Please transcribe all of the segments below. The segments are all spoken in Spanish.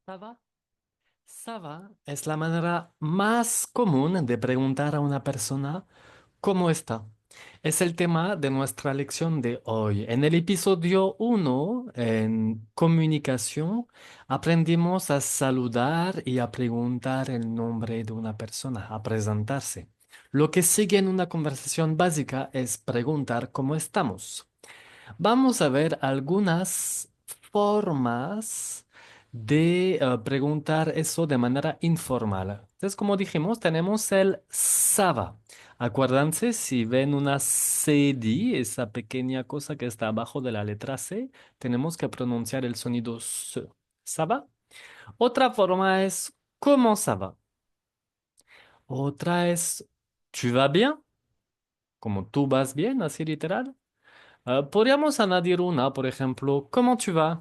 Ça va? Ça va es la manera más común de preguntar a una persona cómo está. Es el tema de nuestra lección de hoy. En el episodio uno, en comunicación, aprendimos a saludar y a preguntar el nombre de una persona, a presentarse. Lo que sigue en una conversación básica es preguntar cómo estamos. Vamos a ver algunas formas de preguntar eso de manera informal. Entonces, como dijimos, tenemos el Sava. Acuérdense, si ven una CD, esa pequeña cosa que está abajo de la letra C, tenemos que pronunciar el sonido S. ¿Sava? Otra forma es ¿cómo ça va? Otra es ¿tu vas bien? Como tú vas bien, así literal. Podríamos añadir una, por ejemplo, ¿cómo tu vas?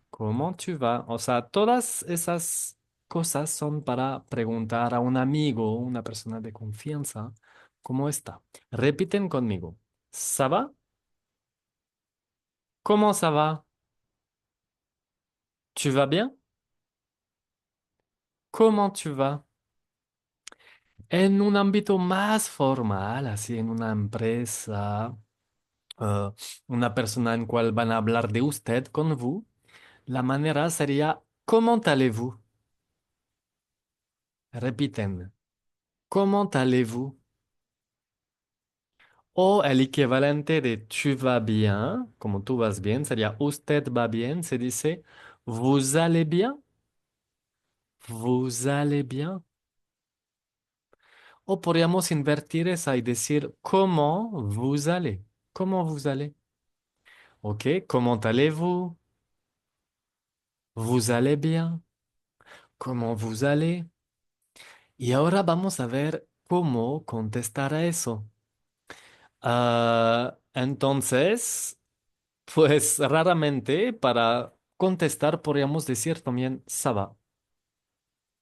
¿Cómo tu vas? O sea, todas esas cosas son para preguntar a un amigo, una persona de confianza, ¿cómo está? Repiten conmigo. ¿Ça va? ¿Cómo ça va? ¿Tu vas bien? ¿Cómo tu vas? En un ámbito más formal, así en una empresa, eh, una persona en cual van a hablar de usted con vous, la manera sería ¿Comment allez-vous? Repiten. ¿Comment allez-vous? O el equivalente de tu vas bien, como tú vas bien, sería usted va bien, se dice vous allez bien, vous allez bien. O podríamos invertir esa y decir comment vous allez, comment vous allez. Ok, comment allez-vous? Vous allez bien, comment vous allez. Y ahora vamos a ver cómo contestar a eso. Entonces, pues raramente para contestar podríamos decir también ça va,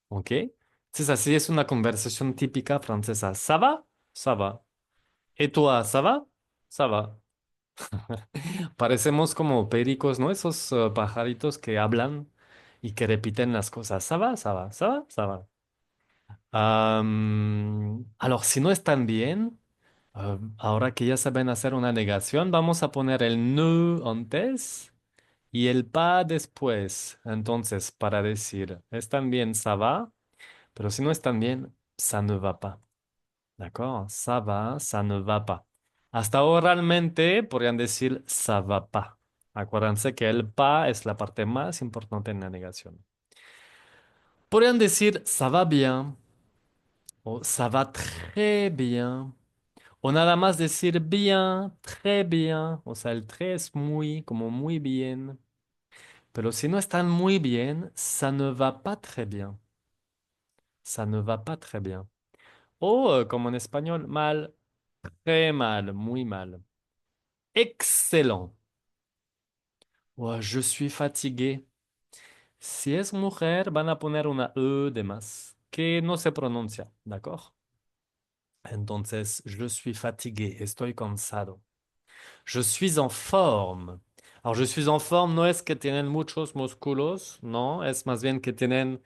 ¿ok? Entonces así es una conversación típica francesa. ¿Ça va? Ça va. ¿Et toi, ça va? Ça va. Parecemos como pericos, ¿no? Esos pajaritos que hablan y que repiten las cosas. ¿Ça va? ¿Ça va? ¿Ça va? ¿Ça va? Alors, si no están bien, ahora que ya saben hacer una negación, vamos a poner el ne antes y el pas después. Entonces, para decir, están bien, ça va, pero si no están bien, ça ne va pas. ¿D'accord? Ça va, ça ne va pas. Hasta oralmente podrían decir ça va pas. Acuérdense que el pas es la parte más importante en la negación. Podrían decir ça va bien o ça va très bien. O nada más decir bien, très bien. O sea, el très es muy, como muy bien. Pero si no están muy bien, ça ne va pas très bien. Ça ne va pas très bien. O, como en español, mal, très mal, muy mal. Excellent. O, je suis fatigué. Si es mujer, van a poner una E de más, que no se pronuncia, ¿d'accord? Entonces, je suis fatigué, estoy cansado. Je suis en forme. Alors, je suis en forme no es que tienen muchos músculos, no, es más bien que tienen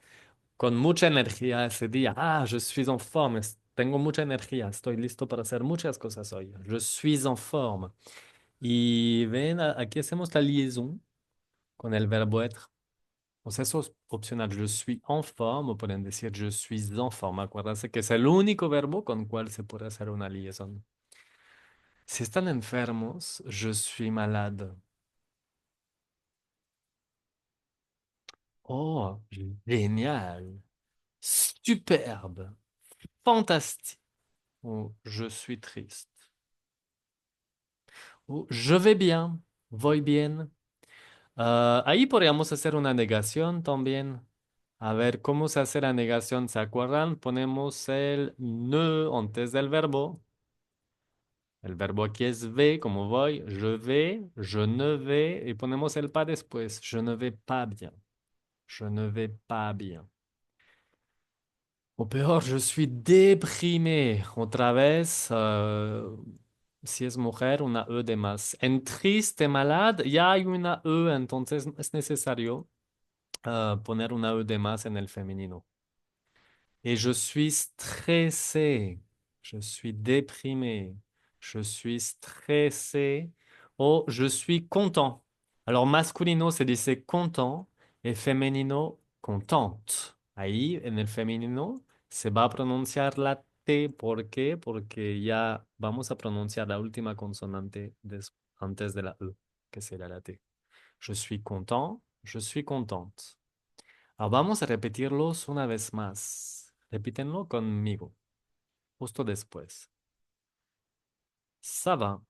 con mucha energía ese día. Ah, je suis en forme. Tengo mucha energía. Estoy listo para hacer muchas cosas hoy. Je suis en forme. Y ven, aquí hacemos la liaison con el verbo être. O sea, eso es opcional. Je suis en forme. O pueden decir je suis en forme. Acuérdense que es el único verbo con cual se puede hacer una liaison. Si están enfermos, je suis malade. Oh, génial. Superbe. Fantastique. Oh, je suis triste. Je vais bien, voy bien. Ahí podríamos hacer una negación también. A ver, ¿cómo se hace la negación? ¿Se acuerdan? Ponemos el ne antes del verbo. El verbo aquí es ve, como voy. Je ne vais. Y ponemos el pas después. Je ne vais pas bien. Je ne vais pas bien. O peor, je suis déprimé. Otra vez, si es mujer, una E de más. En triste, malade, ya hay una E, entonces es necesario poner una E de más en el femenino. Et je suis stressé. Je suis déprimé. Je suis stressé. Oh, je suis content. Alors, masculino se dice content et femenino contente. Ahí, en el femenino, se va a pronunciar la T. ¿Por qué? Porque ya vamos a pronunciar la última consonante antes de la E, que será la T. Je suis content. Je suis contente. Vamos a repetirlos una vez más. Repítenlo conmigo, justo después. Ça va,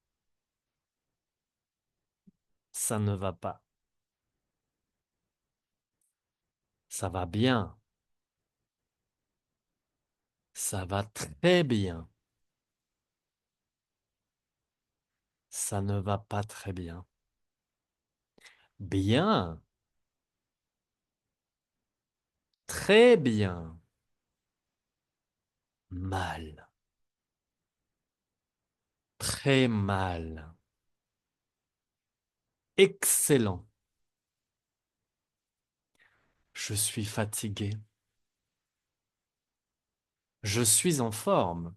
ça ne va pas. Ça va bien, ça va très bien. Ça ne va pas très bien. Bien, très bien. Mal, très mal. Excellent. Je suis fatigué. Je suis en forme.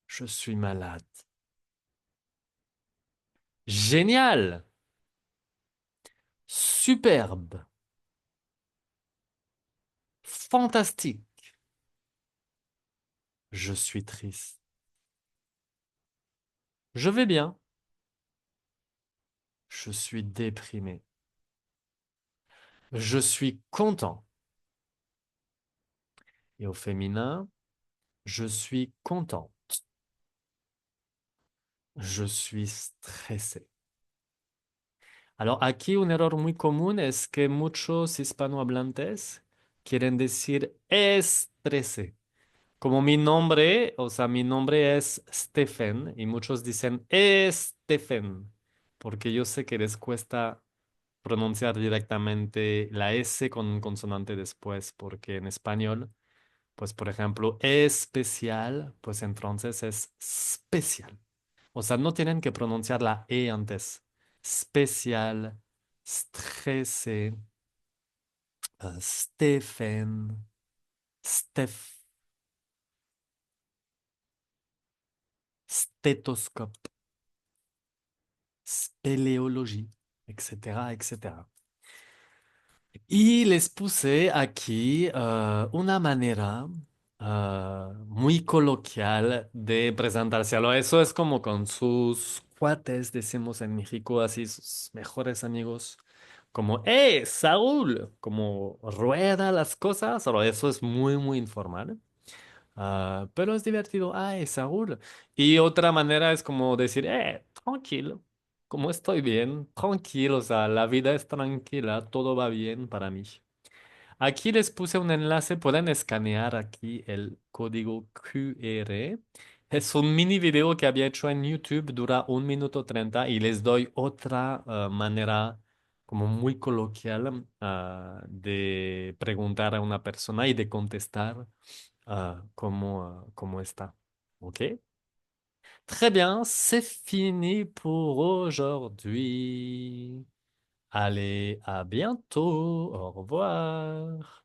Je suis malade. Génial. Superbe. Fantastique. Je suis triste. Je vais bien. Je suis déprimé. Je suis content. Et au féminin, je suis content. Je suis stressé. Alors aquí un error muy común es que muchos hispanohablantes quieren decir estresé. Como mi nombre, o sea, mi nombre es Stephen y muchos dicen Stephen, porque yo sé que les cuesta pronunciar directamente la S con un consonante después, porque en español, pues por ejemplo, especial, pues entonces es especial. O sea, no tienen que pronunciar la E antes. Especial, stressé, Stephen, Steph, stéthoscope, spéléologie, etcétera, etcétera. Y les puse aquí una manera muy coloquial de presentarse. Eso es como con sus cuates, decimos en México, así sus mejores amigos, como, Saúl! Como rueda las cosas, o eso es muy, muy informal. Pero es divertido, Saúl! Y otra manera es como decir, tranquilo, como estoy bien, tranquilo, o sea, la vida es tranquila, todo va bien para mí. Aquí les puse un enlace, pueden escanear aquí el código QR. Es un mini video que había hecho en YouTube, dura 1 minuto 30 y les doy otra manera como muy coloquial de preguntar a una persona y de contestar cómo está. ¿Ok? Très bien, c'est fini pour aujourd'hui. Allez, à bientôt. Au revoir.